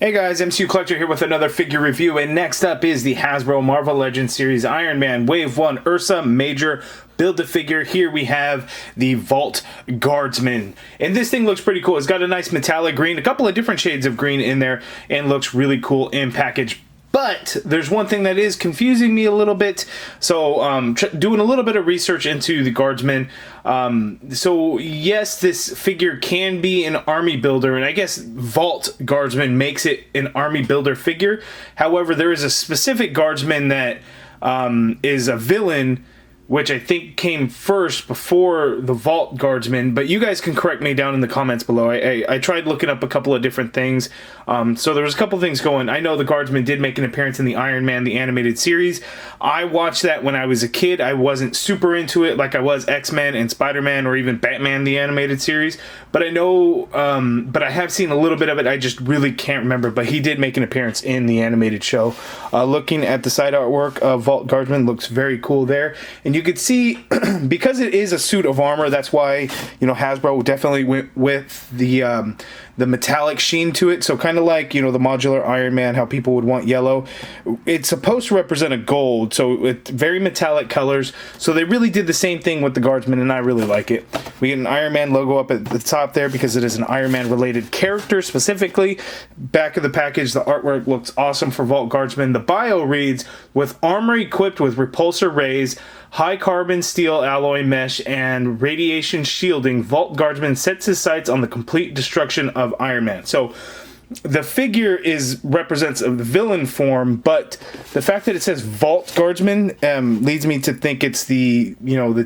Hey guys, MCU Collector here with another figure review, and next up is the Hasbro Marvel Legends series Iron Man Wave 1 Ursa Major Build-A-Figure. Here we have the Vault Guardsman, and this thing looks pretty cool. It's got a nice metallic green, a couple of different shades of green in there, and looks really cool in package. But there's one thing that is confusing me a little bit. So doing a little bit of research into the Guardsman. So yes, this figure can be an army builder, and I guess Vault Guardsman makes it an army builder figure. However, there is a specific Guardsman that is a villain, which I think came first before the Vault Guardsman, but you guys can correct me down in the comments below. I tried looking up a couple of different things. So there was a couple things going. I know the Guardsman did make an appearance in the Iron Man, the animated series. I watched that when I was a kid. I wasn't super into it like I was X-Men and Spider-Man or even Batman, the animated series. But I know, but I have seen a little bit of it. I just really can't remember. But he did make an appearance in the animated show. Looking at the side artwork of Vault Guardsman, looks very cool there. And you could see, because it is a suit of armor, that's why, you know, Hasbro definitely went with the metallic sheen to it. So kind of like, you know, the modular Iron Man, how people would want yellow. It's supposed to represent a gold, so it's very metallic colors. So they really did the same thing with the Guardsman, and I really like it. We get an Iron Man logo up at the top there because it is an Iron Man related character specifically. Back of the package, the artwork looks awesome for Vault Guardsman. The bio reads, with armor equipped with repulsor rays, high carbon steel alloy mesh, and radiation shielding, Vault Guardsman sets his sights on the complete destruction of Iron Man. So the figure represents a villain form, but the fact that it says Vault Guardsman leads me to think it's the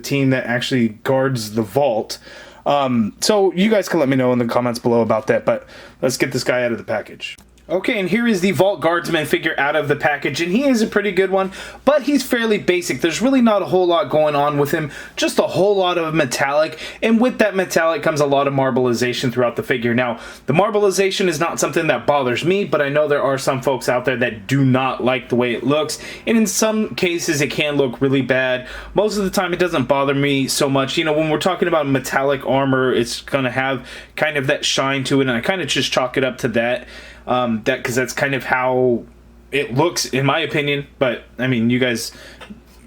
team that actually guards the vault. So you guys can let me know in the comments below about that, but let's get this guy out of the package. Okay, and here is the Vault Guardsman figure out of the package, and he is a pretty good one, but he's fairly basic. There's really not a whole lot going on with him, just a whole lot of metallic, and with that metallic comes a lot of marbleization throughout the figure. Now, the marbleization is not something that bothers me, but I know there are some folks out there that do not like the way it looks, and in some cases it can look really bad. Most of the time it doesn't bother me so much. You know, when we're talking about metallic armor, it's going to have kind of that shine to it, and I kind of just chalk it up to that. Because that's kind of how it looks, in my opinion. But I mean, you guys,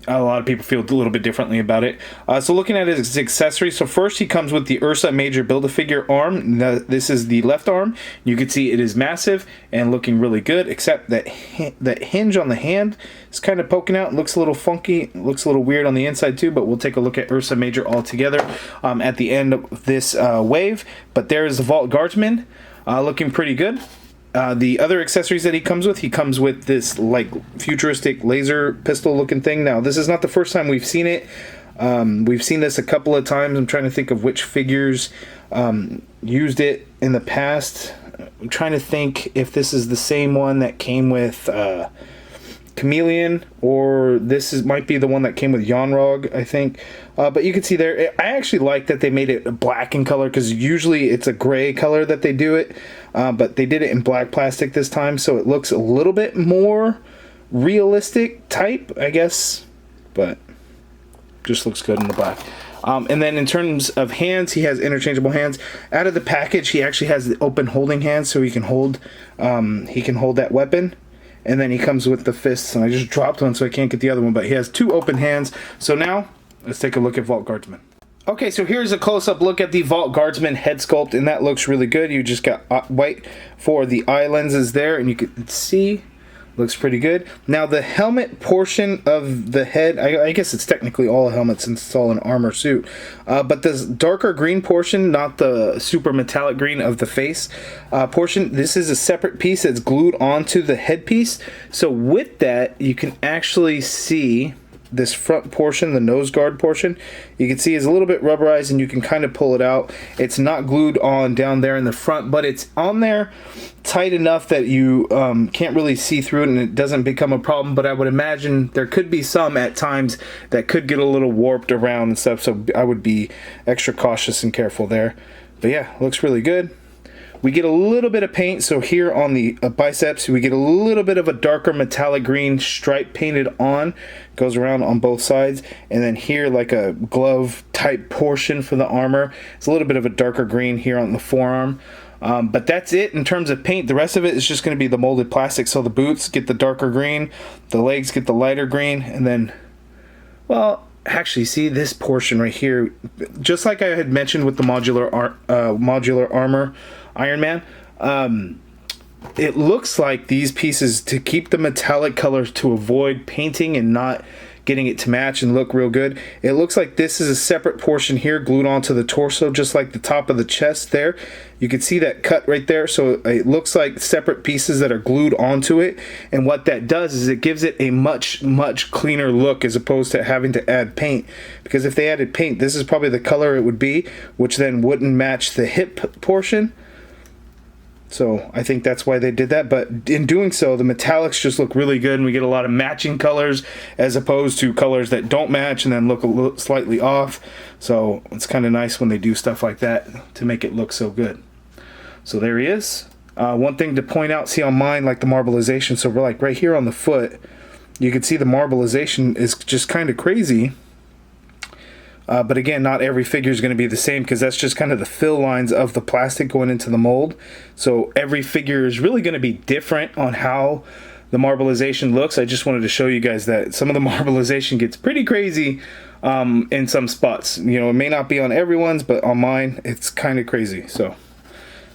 a lot of people feel a little bit differently about it. So looking at his accessories, so first he comes with the Ursa Major Build-A-Figure arm. This is the left arm. You can see it is massive and looking really good, except that that hinge on the hand is kind of poking out. It looks a little funky. It looks a little weird on the inside too, but we'll take a look at Ursa Major all together at the end of this wave. But there is the Vault Guardsman, looking pretty good. The other accessories that he comes with this like futuristic laser pistol looking thing. Now, this is not the first time we've seen it. We've seen this a couple of times. I'm trying to think of which figures used it in the past. I'm trying to think if this is the same one that came with Chameleon, or might be the one that came with Yonrog, I think. But you can see there, I actually like that they made it black in color, because usually it's a gray color that they do it, but they did it in black plastic this time, so it looks a little bit more realistic type, I guess, but just looks good in the black. And then in terms of hands, he has interchangeable hands. Out of the package, he actually has the open holding hands, so he can hold that weapon. And then he comes with the fists, and I just dropped one so I can't get the other one, but he has two open hands. So now, let's take a look at Vault Guardsman. Okay, so here's a close-up look at the Vault Guardsman head sculpt, and that looks really good. You just got white for the eye lenses there, and you can see, looks pretty good. Now, the helmet portion of the head, I guess it's technically all a helmet since it's all an armor suit, but this darker green portion, not the super metallic green of the face portion, this is a separate piece that's glued onto the headpiece. So with that, you can actually see this front portion, the nose guard portion, you can see is a little bit rubberized, and you can kind of pull it out. It's not glued on down there in the front, but it's on there tight enough that you can't really see through it, and it doesn't become a problem. But I would imagine there could be some at times that could get a little warped around and stuff, so I would be extra cautious and careful there. But yeah, looks really good. We get a little bit of paint, so here on the biceps, we get a little bit of a darker metallic green stripe painted on. Goes around on both sides. And then here, like a glove type portion for the armor, it's a little bit of a darker green here on the forearm. But that's it in terms of paint. The rest of it is just going to be the molded plastic. So the boots get the darker green, the legs get the lighter green, and then, well, actually, see this portion right here, just like I had mentioned with the modular armor Iron Man, it looks like these pieces, to keep the metallic colors to avoid painting and not getting it to match and look real good, it looks like this is a separate portion here glued onto the torso, just like the top of the chest there. You can see that cut right there, so it looks like separate pieces that are glued onto it, and what that does is it gives it a much cleaner look as opposed to having to add paint, because if they added paint, this is probably the color it would be, which then wouldn't match the hip portion. So I think that's why they did that, but in doing so, the metallics just look really good, and we get a lot of matching colors as opposed to colors that don't match and then look a little slightly off. So it's kind of nice when they do stuff like that to make it look so good. So there he is. One thing to point out, see on mine, like the marbleization, so we're like right here on the foot, you can see the marbleization is just kind of crazy. But again, not every figure is going to be the same, because that's just kind of the fill lines of the plastic going into the mold. So every figure is really going to be different on how the marbleization looks. I just wanted to show you guys that some of the marbleization gets pretty crazy in some spots. You know, it may not be on everyone's, but on mine, it's kind of crazy. So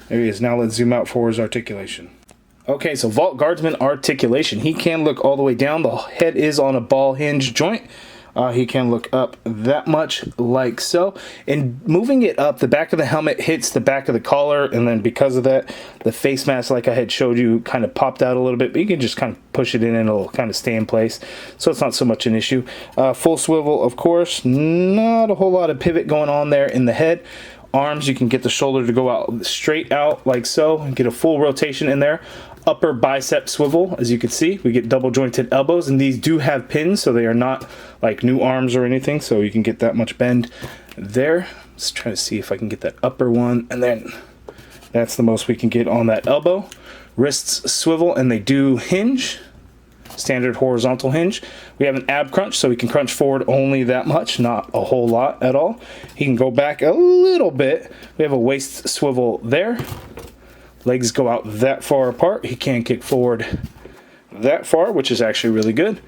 there he is. Now let's zoom out for his articulation. Okay, so Vault Guardsman articulation. He can look all the way down. The head is on a ball hinge joint. He can look up that much, like so. And moving it up, the back of the helmet hits the back of the collar, and then because of that, the face mask, like I had showed you, kind of popped out a little bit, but you can just kind of push it in and it'll kind of stay in place. So it's not so much an issue. Full swivel, of course. Not a whole lot of pivot going on there in the head. Arms, you can get the shoulder to go out straight out like so and get a full rotation in there. Upper bicep swivel, as you can see, we get double jointed elbows, and these do have pins, so they are not like new arms or anything, so you can get that much bend there. Let's try to see if I can get that upper one, and then that's the most we can get on that elbow. Wrists swivel, and they do hinge, standard horizontal hinge. We have an ab crunch, so we can crunch forward only that much, not a whole lot at all. He can go back a little bit. We have a waist swivel there. Legs go out that far apart. He can kick forward that far, which is actually really good.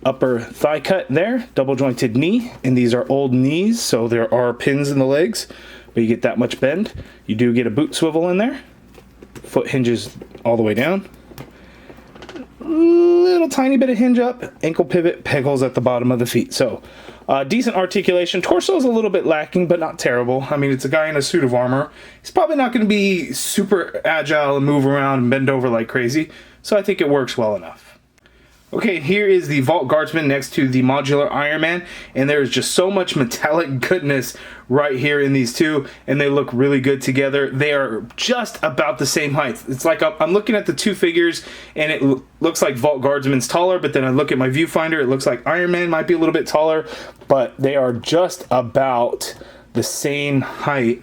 Upper thigh cut there, double jointed knee, and these are old knees, so there are pins in the legs, but you get that much bend. You do get a boot swivel in there. Foot hinges all the way down. Little tiny bit of hinge up, ankle pivot, peg holes at the bottom of the feet. So decent articulation. Torso is a little bit lacking, but not terrible. I mean, it's a guy in a suit of armor. He's probably not going to be super agile and move around and bend over like crazy, so I think it works well enough. Okay, here is the Vault Guardsman next to the modular Iron Man, and there is just so much metallic goodness right here in these two, and they look really good together. They are just about the same height. It's like I'm looking at the two figures, and it looks like Vault Guardsman's taller, but then I look at my viewfinder, it looks like Iron Man might be a little bit taller, but they are just about the same height.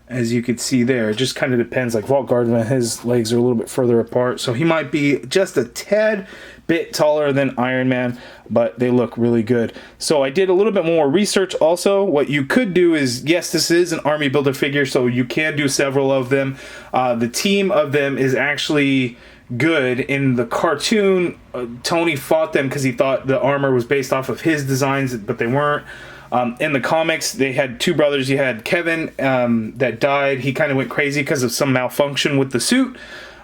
As you can see there, it just kind of depends. Like Vault Guardsman, his legs are a little bit further apart, so he might be just a tad bit taller than Iron Man, but they look really good. So I did a little bit more research also. What you could do is, yes, this is an army builder figure, so you can do several of them. The team of them is actually good. In the cartoon, Tony fought them because he thought the armor was based off of his designs, but they weren't. In the comics, they had two brothers. You had Kevin that died. He kind of went crazy because of some malfunction with the suit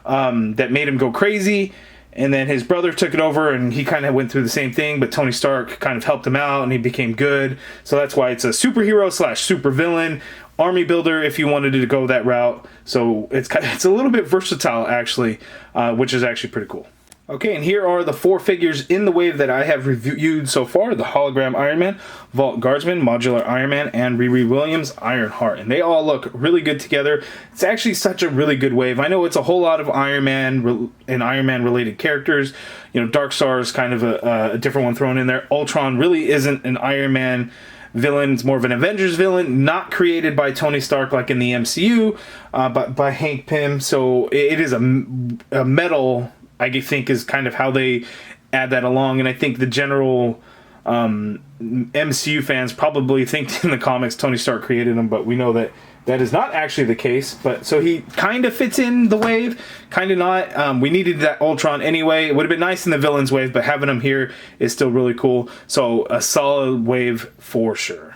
that made him go crazy. And then his brother took it over, and he kind of went through the same thing, but Tony Stark kind of helped him out, and he became good. So that's why it's a superhero slash supervillain army builder if you wanted to go that route. So it's a little bit versatile, actually, which is actually pretty cool. Okay, and here are the four figures in the wave that I have reviewed so far. The Hologram Iron Man, Vault Guardsman, Modular Iron Man, and Riri Williams Ironheart. And they all look really good together. It's actually such a really good wave. I know it's a whole lot of Iron Man and Iron Man related characters. You know, Darkstar is kind of a different one thrown in there. Ultron really isn't an Iron Man villain. It's more of an Avengers villain, not created by Tony Stark like in the MCU, but by Hank Pym. So it is a metal, I think, is kind of how they add that along. And I think the general MCU fans probably think in the comics Tony Stark created him, but we know that that is not actually the case. But so he kind of fits in the wave, kind of not. We needed that Ultron anyway. It would have been nice in the villains wave, but having him here is still really cool. So a solid wave for sure.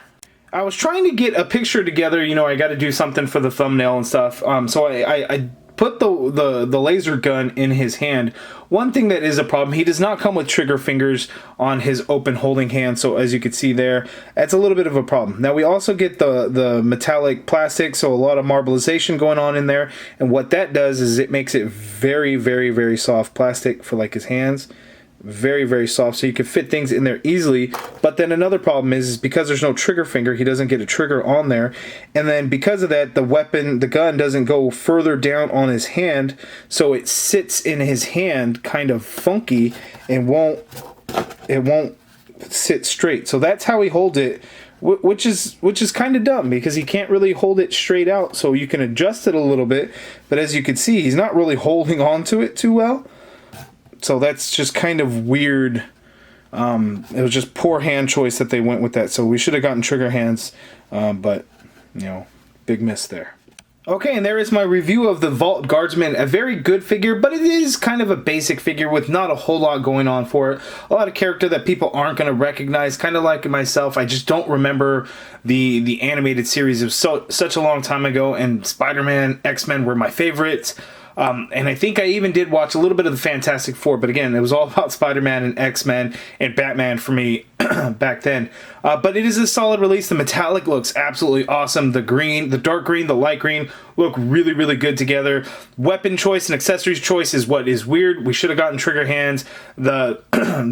I was trying to get a picture together. You know, I got to do something for the thumbnail and stuff. So I put the laser gun in his hand. One thing that is a problem, he does not come with trigger fingers on his open holding hand. So as you can see there, that's a little bit of a problem. Now we also get the metallic plastic, so a lot of marbleization going on in there. And what that does is it makes it very, very, very soft plastic for like his hands. Very, very soft, so you can fit things in there easily. But then another problem is because there's no trigger finger, he doesn't get a trigger on there, and then because of that, the gun doesn't go further down on his hand, so it sits in his hand kind of funky and it won't sit straight. So that's how he holds it, which is kind of dumb because he can't really hold it straight out. So you can adjust it a little bit, but as you can see, he's not really holding on to it too well. So that's just kind of weird. It was just poor hand choice that they went with that. So we should have gotten trigger hands, but, you know, big miss there. Okay, and there is my review of the Vault Guardsman. A very good figure, but it is kind of a basic figure with not a whole lot going on for it. A lot of character that people aren't going to recognize, kind of like myself. I just don't remember the animated series of such a long time ago, and Spider-Man, X-Men were my favorites. And I think I even did watch a little bit of the Fantastic Four, but again, it was all about Spider-Man and X-Men and Batman for me back then. But it is a solid release. The metallic looks absolutely awesome. The green, the dark green, the light green look really, really good together. Weapon choice and accessories choice is what is weird. We should have gotten trigger hands. The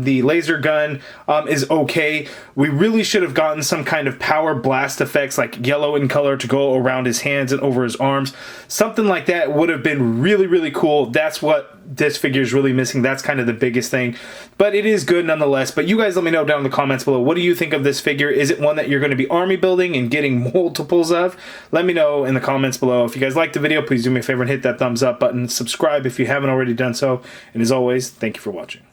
the laser gun is okay. We really should have gotten some kind of power blast effects like yellow in color to go around his hands and over his arms. Something like that would have been really, really cool. That's what this figure is really missing. That's kind of the biggest thing, but it is good nonetheless. But you guys let me know down in the comments below, what do you think of this figure? Is it one that you're going to be army building and getting multiples of? Let me know in the comments below. If you guys liked the video, please do me a favor and hit that thumbs up button. Subscribe if you haven't already done so. And as always, thank you for watching.